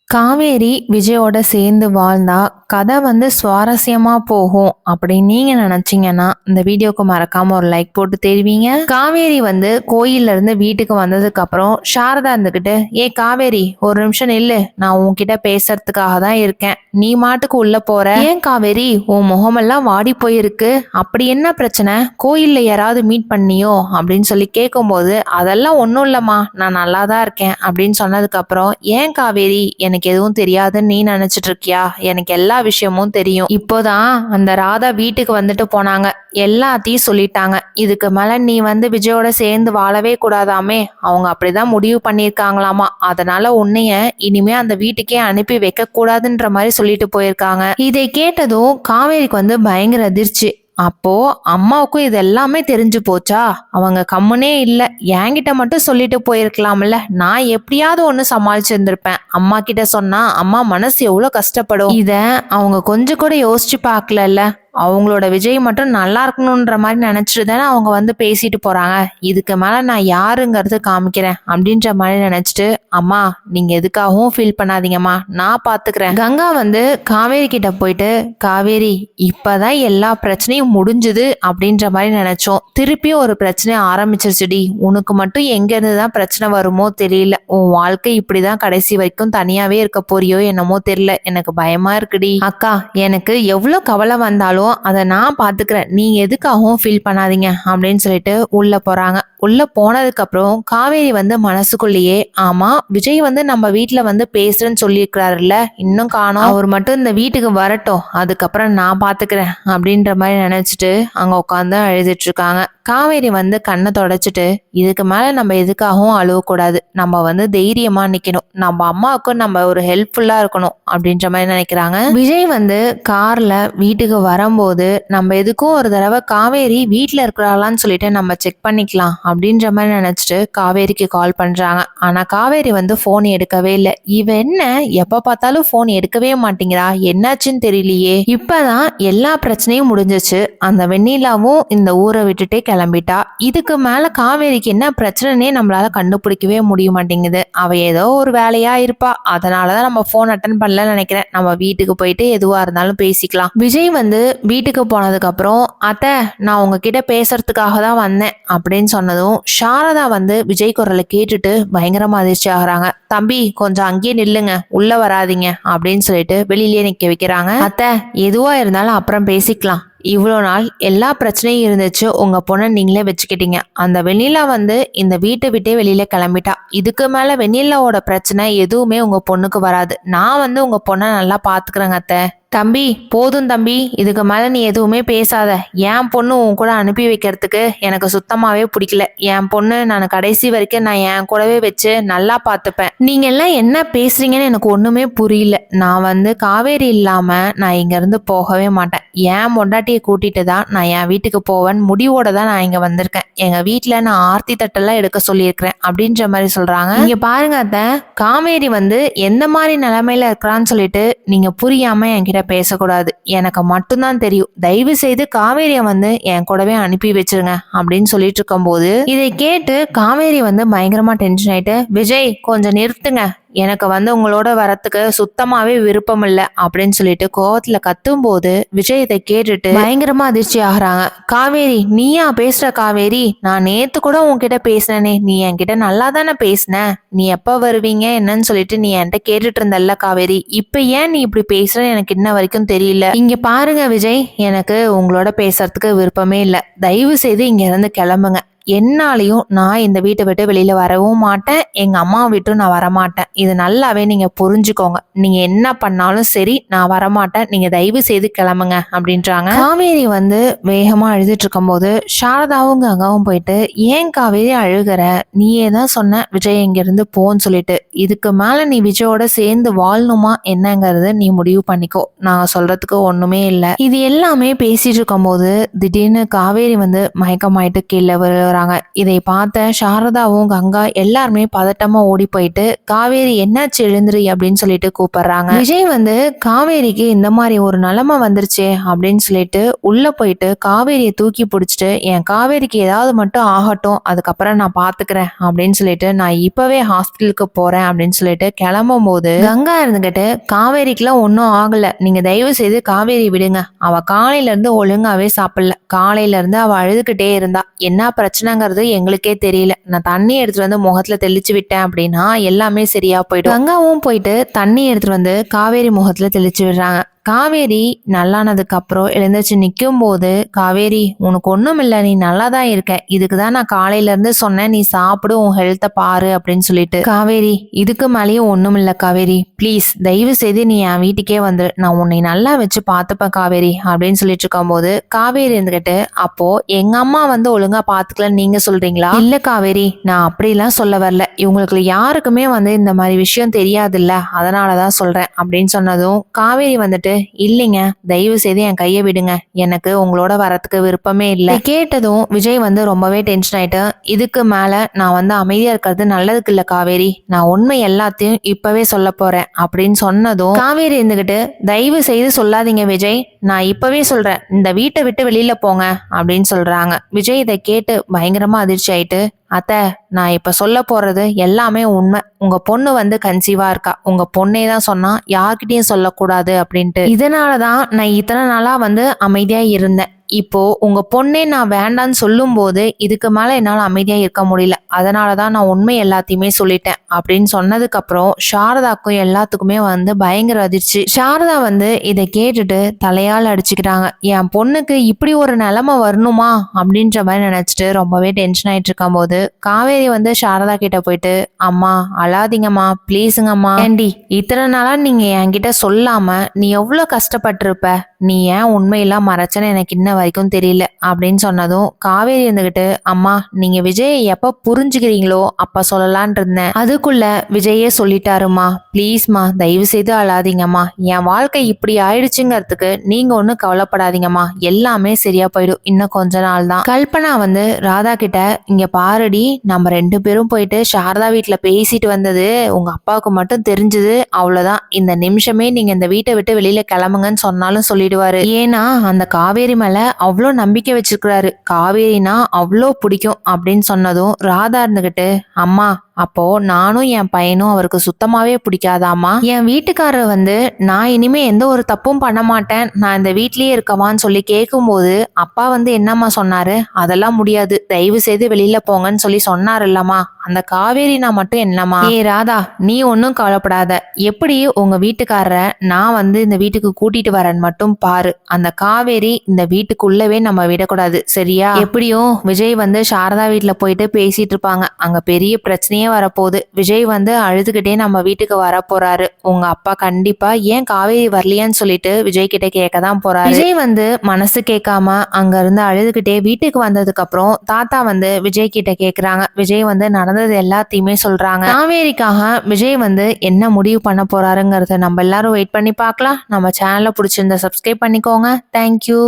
காவேரி விஜயோட சேர்ந்து வாழ்ந்தா கதை வந்து சுவாரஸ்யமா போகும் அப்படின்னு நீங்க நினைச்சீங்கன்னா இந்த வீடியோக்கு மறக்காம ஒரு லைக் போட்டு தெரிவிங்க. காவேரி வந்து கோயில்ல இருந்து வீட்டுக்கு வந்ததுக்கு அப்புறம் சாரதா இருந்துகிட்டு, காவேரி ஒரு நிமிஷம் நில்லு, நான் உன்கிட்ட பேசுறதுக்காக தான் இருக்கேன், நீ மாட்டுக்கு உள்ள போற, ஏன் காவேரி உன் முகமெல்லாம் வாடி போயிருக்கு, அப்படி என்ன பிரச்சனை, கோயில்ல யாராவது மீட் பண்ணியோ அப்படின்னு சொல்லி கேட்கும்போது, அதெல்லாம் ஒன்றும் இல்லம்மா, நான் நல்லா தான் இருக்கேன் அப்படின்னு சொன்னதுக்கு அப்புறம், ஏன் காவேரி எனக்கு எதுவும் தெரியாதுன்னு நீ நினைச்சிட்டு இருக்கியா, எனக்கு எல்லா விஷயமும் தெரியும், இப்போதான் அந்த ராதா வீட்டுக்கு வந்துட்டு போனாங்க, எல்லாத்தையும் சொல்லிட்டாங்க, இதுக்கு மேல நீ வந்து விஜயோட சேர்ந்து வாழவே கூடாதாமே, அவங்க அப்படிதான் முடிவு பண்ணியிருக்காங்களாமா, அதனால உன்னைய இனிமே அந்த வீட்டுக்கே அனுப்பி வைக்க கூடாதுன்ற மாதிரி சொல்லிட்டு போயிருக்காங்க. இதை கேட்டதும் காவேரிக்கு வந்து பயங்கர அதிர்ச்சி. அப்போ அம்மாவுக்கும் இது எல்லாமே தெரிஞ்சு போச்சா, அவங்க கம்முனே இல்ல, என்கிட்ட மட்டும் சொல்லிட்டு போயிருக்கலாம்ல, நான் எப்படியாவது ஒண்ணு சமாளிச்சிருந்திருப்பேன், அம்மா கிட்ட சொன்னா அம்மா மனசு எவ்வளவு கஷ்டப்படும், இத அவங்க கொஞ்சம் கூட யோசிச்சு பார்க்கலல்ல, அவங்களோட விஜய் மட்டும் நல்லா இருக்கணும்ன்ற மாதிரி நினைச்சிட்டு தானே அவங்க வந்து பேசிட்டு போறாங்க, இதுக்கு மேல நான் யாருங்கிறது காமிக்கிறேன் அப்படின்ற மாதிரி நினைச்சிட்டு, அம்மா நீங்க எதுக்காகவும் ஃபீல் பண்ணாதீங்கம்மா, நான் பாத்துக்கிறேன். கங்கா வந்து காவேரி கிட்ட போயிட்டு, காவேரி இப்பதான் எல்லா பிரச்சனையும் முடிஞ்சுது அப்படின்ற மாதிரி நினைச்சோம், திருப்பியும் ஒரு பிரச்சனை ஆரம்பிச்சிருச்சுடி, உனக்கு மட்டும் எங்க இருந்துதான் பிரச்சனை வருமோ தெரியல, உன் வாழ்க்கை இப்படிதான் கடைசி வரைக்கும் தனியாவே இருக்க போறியோ என்னமோ தெரியல, எனக்கு பயமா இருக்குடி. அக்கா எனக்கு எவ்வளவு கவலை வந்தாலும் அதை நான் பாத்துக்கிறேன், நீங்க எதுக்காகவும் ஃபீல் பண்ணாதீங்க அப்படின்னு சொல்லிட்டு உள்ள போறாங்க. உள்ள போனதுக்கு அப்புறம் காவேரி வந்து மனசுக்குள்ளேயே, ஆமா விஜய் வந்து நம்ம வீட்டுல வந்து பேசுறேன்னு சொல்லியிருக்கிறாருல்ல, இன்னும் காணோம், அவர் மட்டும் இந்த வீட்டுக்கு வரட்டும், அதுக்கப்புறம் நான் பாத்துக்கிறேன் அப்படின்ற மாதிரி நினைச்சிட்டு அங்க உட்காந்து அழுதுட்டு இருக்காங்க. காவேரி வந்து கண்ணை தொடச்சிட்டு, இதுக்கு மேல நம்ம எதுக்காகவும் அழுவக்கூடாது, நம்ம வந்து தைரியமா நிக்கணும், நம்ம அம்மாவுக்கும் நம்ம ஒரு ஹெல்ப்ஃபுல்லா இருக்கணும் அப்படின்ற மாதிரி நினைக்கிறாங்க. விஜய் வந்து கார்ல வீட்டுக்கு வரும்போது, நம்ம எதுக்கும் ஒரு தடவை காவேரி வீட்டுல இருக்கிறாளான்னு சொல்லிட்டு நம்ம செக் பண்ணிக்கலாம் அப்படின்ற மாதிரி நினைச்சிட்டு காவேரிக்கு கால் பண்றாங்க. ஆனா காவேரி வந்து போன் எடுக்கவே இல்லை. இவ என்ன எப்ப பார்த்தாலும் போன் எடுக்கவே மாட்டேங்கிறா, என்னாச்சுன்னு தெரியலையே. இப்பதான் எல்லா பிரச்சனையும் முடிஞ்சிச்சு, அந்த வெண்ணிலாவும் இந்த ஊரை விட்டுட்டே கிளம்பிட்டா, இதுக்கு மேல காவேரிக்கு என்ன பிரச்சனைனே நம்மளால கண்டுபிடிக்கவே முடிய மாட்டேங்குது, அவ ஏதோ ஒரு வேலையா இருப்பா, அதனாலதான் நம்ம போன் அட்டன் பண்ணலன்னு நினைக்கிறேன், நம்ம வீட்டுக்கு போயிட்டு எதுவா இருந்தாலும் பேசிக்கலாம். விஜய் வந்து வீட்டுக்கு போனதுக்கு அப்புறம், அத்தை நான் உங்ககிட்ட பேசுறதுக்காக தான் வந்தேன் அப்படின்னு சொன்னதும் சாரதா வந்து விஜய் குரலை கேட்டுட்டு பயங்கரமா அதிர்ச்சி ஆகுறாங்க. தம்பி கொஞ்சம் அங்கேயே நில்லுங்க, உள்ள வராதிங்க அப்படின்னு சொல்லிட்டு வெளியிலேயே நிக்க வைக்கிறாங்க. அத்தை எதுவா இருந்தாலும் அப்புறம் பேசிக்கலாம், இவ்வளோ நாள் எல்லா பிரச்சனையும் இருந்துச்சு, உங்க பொண்ணை நீங்களே வச்சுக்கிட்டீங்க, அந்த வெண்ணிலா வந்து இந்த வீட்டை விட்டே வெளியில கிளம்பிட்டா, இதுக்கு மேல வெண்ணிலாவோட பிரச்சனை எதுவுமே உங்க பொண்ணுக்கு வராது, நான் வந்து உங்க பொண்ணை நல்லா பாத்துக்கிறேங்க அத்தை. தம்பி போதும் தம்பி, இதுக்கு மேல நீ எதுவுமே பேசாத, என் பொண்ணு உன் கூட அனுப்பி வைக்கிறதுக்கு எனக்கு சுத்தமாவே பிடிக்கல, என் பொண்ணு நான் கடைசி வரைக்கும் நான் என் கூடவே வச்சு நல்லா பார்த்துப்பேன், நீங்க எல்லாம் என்ன பேசுறீங்கன்னு எனக்கு ஒண்ணுமே புரியல, நான் வந்து காவேரி இல்லாம நான் இங்க இருந்து போகவே மாட்டேன், என் பொண்டாட்டியை கூட்டிட்டு தான் நான் என் வீட்டுக்கு போவேன் முடிவோட தான் நான் இங்க வந்திருக்கேன், எங்க வீட்டுல நான் ஆர்த்தி தட்டெல்லாம் எடுக்க சொல்லியிருக்கிறேன் அப்படின்ற மாதிரி சொல்றாங்க. நீங்க பாருங்க அத்தை, காவேரி வந்து எந்த மாதிரி நிலைமையில இருக்கிறான்னு சொல்லிட்டு நீங்க புரியாம என்கிட்ட பேசக்கூடாது, எனக்கு மட்டும்தான் தெரியும், தயவு செய்து காவேரியை வந்து என் கூடவே அனுப்பி வச்சிருங்க அப்படின்னு சொல்லிட்டு இருக்கும் போது, இதை கேட்டு காவேரி வந்து பயங்கரமா டென்ஷன் ஆயிட்டு, விஜய் கொஞ்சம் நிறுத்துங்க, எனக்கு வந்து உங்களோட வரத்துக்கு சுத்தமாவே விருப்பம் இல்லை அப்படின்னு சொல்லிட்டு கோவத்துல கத்தும் போது விஜய் இதை கேட்டுட்டு பயங்கரமா அதிர்ச்சி ஆகுறாங்க. காவேரி நீயா பேசுற காவேரி, நான் நேத்து கூட உன்கிட்ட பேசினே, நீ என்கிட்ட நல்லா தானே பேசின, நீ எப்ப வருவீங்க என்னன்னு சொல்லிட்டு நீ என்கிட்ட கேட்டுட்டு இருந்தல்ல காவேரி, இப்ப ஏன் நீ இப்படி பேசுறன்னு எனக்கு இன்ன வரைக்கும் தெரியல, இங்க பாருங்க விஜய், எனக்கு உங்களோட பேசுறதுக்கு விருப்பமே இல்லை, தயவு செய்து இங்க இருந்து கிளம்புங்க, என்னாலையும் நான் இந்த வீட்டை விட்டு வெளியில வரவும் மாட்டேன், எங்க அம்மா விட்டும் நான் வரமாட்டேன், இது நல்லாவே நீங்க புரிஞ்சுக்கோங்க, நீங்க என்ன பண்ணாலும் சரி நான் வரமாட்டேன், நீங்க தயவு செய்து கிளம்புங்க அப்படின்றாங்க. காவேரி வந்து வேகமா அழுதுட்டு இருக்கும் போது சாரதாவும் கங்காவும் போயிட்டு, ஏன் காவேரி அழுகிற, நீயே தான் சொன்ன விஜய் இங்க இருந்து போன்னு சொல்லிட்டு, இதுக்கு மேல நீ விஜயோட சேர்ந்து வாழணுமா என்னங்கிறது நீ முடிவு பண்ணிக்கோ, நாங்க சொல்றதுக்கு ஒண்ணுமே இல்லை. இது எல்லாமே பேசிட்டு இருக்கும் போது திடீர்னு காவேரி வந்து மயக்கமாயிட்டு கீழே விழுறாங்க. கூப்பிடுறாங்க. இதை பார்த்த சாரதாவும் கங்கா எல்லாருமே பதட்டமா ஓடி போயிட்டு காவேரி என்னாச்சு எழுந்துரு அப்படின்னு சொல்லிட்டு கூப்பிடுறாங்க. விஜய் வந்து காவேரிக்கு இந்த மாதிரி ஒரு நிலைமை வந்துருச்சே அப்படின்னு சொல்லிட்டு உள்ள போயிட்டு காவேரியை தூக்கி பிடிச்சிட்டு என் காவேரிக்கு ஏதாவது மட்டும் ஆகட்டும், அதுக்கப்புறம் நான் பாத்துக்கிறேன் அப்படின்னு சொல்லிட்டு நான் இப்பவே ஹாஸ்பிட்டலுக்கு போறேன் அப்படின்னு சொல்லிட்டு கிளம்பும் போது கங்கா இருந்துகிட்டு காவேரிக்குலாம் ஒன்னும் ஆகல, நீங்க தயவு செய்து காவேரி விடுங்க, அவ காலையில இருந்து ஒழுங்காவே சாப்பிடல, காலையில இருந்து அவ அழுதுகிட்டே இருந்தா, என்ன பிரச்சனைங்கிறது எங்களுக்கே தெரியல, நான் தண்ணி எடுத்துட்டு வந்து முகத்துல தெளிச்சு விட்டேன் அப்படின்னா எல்லாமே சரியா போயிடும். கங்காவும் போயிட்டு தண்ணி எடுத்துட்டு வந்து காவேரி முகத்துல தெளிச்சு விடுறாங்க. காவேரி நல்லானதுக்கு அப்புறம் எழுந்திரிச்சு நிற்கும் போது, காவேரி உனக்கு ஒன்றும் இல்லை, நீ நல்லா தான் இருக்க, இதுக்கு தான் நான் காலையில இருந்து சொன்னேன் நீ சாப்பிடு, உன் ஹெல்த்தை பாரு அப்படின்னு சொல்லிட்டு. காவேரி இதுக்கு மேலேயும் ஒன்றும் இல்லை காவேரி, ப்ளீஸ் தயவு செய்து நீ என் வீட்டுக்கே வந்துரு, நான் உன்னை நல்லா வச்சு பார்த்துப்பேன் காவேரி அப்படின்னு சொல்லிட்டு இருக்கும் போது காவேரி இருந்துகிட்டு, அப்போ எங்க அம்மா வந்து ஒழுங்கா பார்த்துக்கலன்னு நீங்க சொல்றீங்களா? இல்ல காவேரி, நான் அப்படிலாம் சொல்ல வரல, இவங்களுக்கு யாருக்குமே வந்து இந்த மாதிரி விஷயம் தெரியாதுல்ல, அதனாலதான் சொல்றேன் அப்படின்னு சொன்னதும் காவேரி வந்துட்டு, இல்லைங்க தயவு செய்து என் கையை விடுங்க, எனக்கு உங்களோட வரத்துக்கு விருப்பமே இல்லை. கேட்டதும் விஜய் வந்து ரொம்பவே டென்ஷன் ஆயிட்டு, இதுக்கு மேல நான் வந்து அமைதியா இருக்கிறது நல்லதுக்கு இல்ல காவேரி, நான் உண்மை எல்லாத்தையும் இப்பவே சொல்ல போறேன் அப்படின்னு சொன்னதும் காவேரி இருந்துகிட்டு, தயவு செய்து சொல்லாதீங்க விஜய், நான் இப்பவே சொல்றேன், இந்த வீட்டை விட்டு வெளியில போங்க அப்படின்னு சொல்றாங்க. விஜய் இதை கேட்டு பயங்கரமா அதிர்ச்சி ஆயிட்டு, அத்தை நான் இப்ப சொல்ல போறது எல்லாமே உண்மை, உங்க பொண்ணு வந்து கன்சீவா இருக்கா, உங்க பொண்ணே தான் சொன்னா, யார்கிட்டயும் சொல்லக்கூடாது அப்படின்ட்டு, இதனாலதான் நான் இத்தனை நாளா வந்து அமைதியா இருந்தேன், இப்போ உங்க பொண்ணே நான் வேண்டான்னு சொல்லும் போது இதுக்கு மேல என்னால அமைதியா இருக்க முடியல, அதனாலதான் நான் உண்மை எல்லாத்தையுமே சொல்லிட்டேன் அப்படின்னு சொன்னதுக்கு அப்புறம் சாரதாக்கும் எல்லாத்துக்குமே வந்து பயங்கர அதிர்ச்சி. சாரதா வந்து இதை கேட்டுட்டு தலையால் அடிச்சுக்கிறாங்க. என் பொண்ணுக்கு இப்படி ஒரு நிலைமை வரணுமா அப்படின்ற மாதிரி நினைச்சிட்டு ரொம்பவே டென்ஷன் ஆயிட்டு இருக்கும் போது காவேரி வந்து சாரதா கிட்ட போயிட்டு, அம்மா அழாதீங்கம்மா ப்ளீஸுங்கம்மா, ஏண்டி இத்தனை நாளா நீங்க என்கிட்ட சொல்லாம நீ எவ்வளவு கஷ்டப்பட்டிருப்ப, நீ ஏன் உண்மையெல்லாம் மறைச்சன்னு எனக்கு இன்ன வரைக்கும் தெரியல அப்படின்னு சொன்னதும் காவேரி இருந்துகிட்டு, அம்மா நீங்க விஜயை எப்ப புரிஞ்சுக்கிறீங்களோ அப்ப சொல்லலான் இருந்தேன், அதுக்குள்ள விஜயே சொல்லிட்டாருமா, ப்ளீஸ்மா தயவு செய்து அழாதீங்கம்மா, என் வாழ்க்கை இப்படி ஆயிடுச்சுங்கிறதுக்கு நீங்க ஒன்னும் கவலைப்படாதீங்கம்மா, எல்லாமே சரியா போயிடும், இன்னும் கொஞ்ச நாள் தான். கல்பனா வந்து ராதா கிட்ட, இங்க பாருடி, நம்ம 2 பேரும் போயிட்டு சாரதா வீட்டுல பேசிட்டு வந்தது உங்க அப்பாவுக்கு மட்டும் தெரிஞ்சது அவ்வளவுதான், இந்த நிமிஷமே நீங்க இந்த வீட்டை விட்டு வெளியில கிளம்புங்கன்னு சொன்னாலும் சொல்லிடுவாரு, ஏன்னா அந்த காவேரி மேல அவ்வளோ நம்பிக்கை வச்சிருக்கிறாரு, காவேரினா அவ்வளோ பிடிக்கும் அப்படின்னு சொன்னதும் ராதா இருந்துகிட்டு, அம்மா அப்போ நானும் என் பையனும் அவருக்கு சுத்தமாவே பிடிக்காதாமா, என் வீட்டுக்காரர் வந்து நான் இனிமே எந்த ஒரு தப்பும் பண்ண மாட்டேன், நான் இந்த வீட்லயே இருக்கவான்னு சொல்லி கேட்கும்போது அப்பா வந்து என்னம்மா சொன்னாரு, அதெல்லாம் முடியாது, தயவு செய்து வெளியில போங்கன்னு சொல்லி சொன்னாரு இல்லம்மா, அந்த காவேரினா மட்டும் என்னம்மா. ஏ ராதா நீ ஒன்னும் கவலைப்படாத, எப்படி உங்க வீட்டுக்காரரை நான் வந்து இந்த வீட்டுக்கு கூட்டிட்டு வரேன்னு மட்டும் பாரு, அந்த காவேரி இந்த வீட்டுக்குள்ளவே நம்ம விடக்கூடாது சரியா? எப்படியும் விஜய் வந்து சாரதா வீட்டுல போயிட்டு பேசிட்டு இருப்பாங்க, அங்க பெரிய பிரச்சனையே வரப்போகுது, விஜய் வந்து அழுதுகிட்டே நம்ம வீட்டுக்கு வர போறாரு, உங்க அப்பா கண்டிப்பா ஏன் காவேரி வரலையான்னு சொல்லிட்டு விஜய் கிட்ட கேட்கதான் போறாரு. விஜய் வந்து மனசு கேட்காம அங்க இருந்து அழுதுகிட்டே வீட்டுக்கு வந்ததுக்கு அப்புறம் தாத்தா வந்து விஜய் கிட்ட கேக்குறாங்க. விஜய் வந்து நடந்தது எல்லாத்தையுமே சொல்றாங்க. காவேரிக்காக விஜய் வந்து என்ன முடிவு பண்ண போறாருங்கிறத நம்ம எல்லாரும் வெயிட் பண்ணி பார்க்கலாம். நம்ம சேனலை பிடிச்சிருந்தா சப்ஸ்கிரைப் பண்ணிக்கோங்க. தேங்க்யூ.